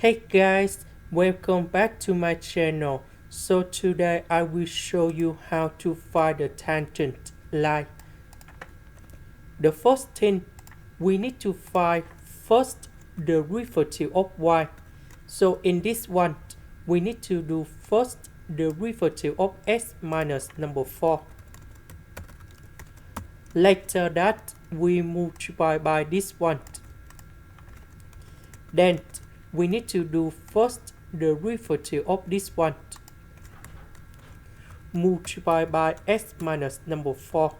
Hey guys, welcome back to my channel. So today I will show you how to find the tangent line. The first thing we need to find first the derivative of y. So in this one, we need to do first the derivative of s minus number 4. Later that we multiply by this one. Then we need to do first the derivative of this one multiply by s minus number 4.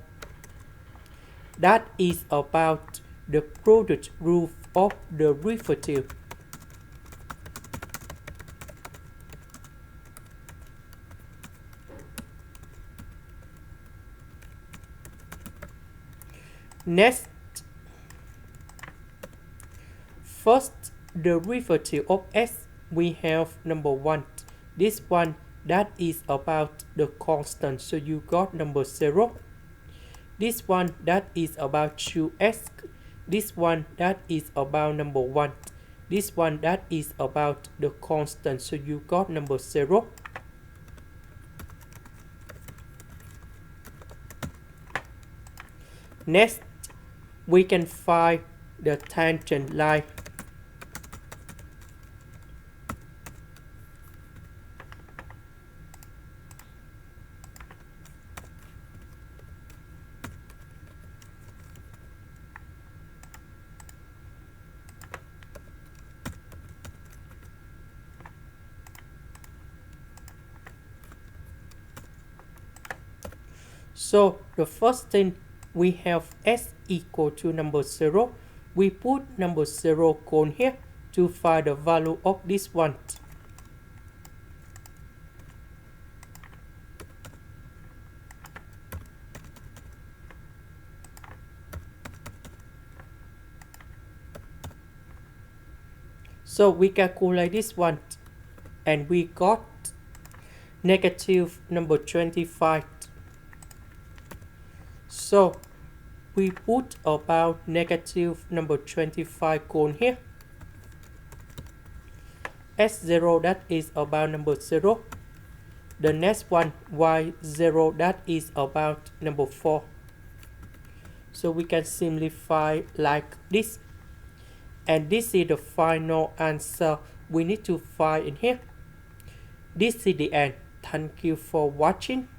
That is about the product rule of the derivative. Next, first derivative of s, we have number 1. This one, that is about the constant, so you got number 0. This one, that is about 2x. This one, that is about number 1. This one, that is about the constant, so you got number 0. Next, we can find the tangent line. So the first thing, we have s equal to number 0. We put number 0 cone here to find the value of this one. So we calculate this one and we got negative number 25. So we put about negative number 25 cone here. S0, that is about number 0. The next one, y0, that is about number 4. So we can simplify like this. And this is the final answer we need to find in here. This is the end. Thank you for watching.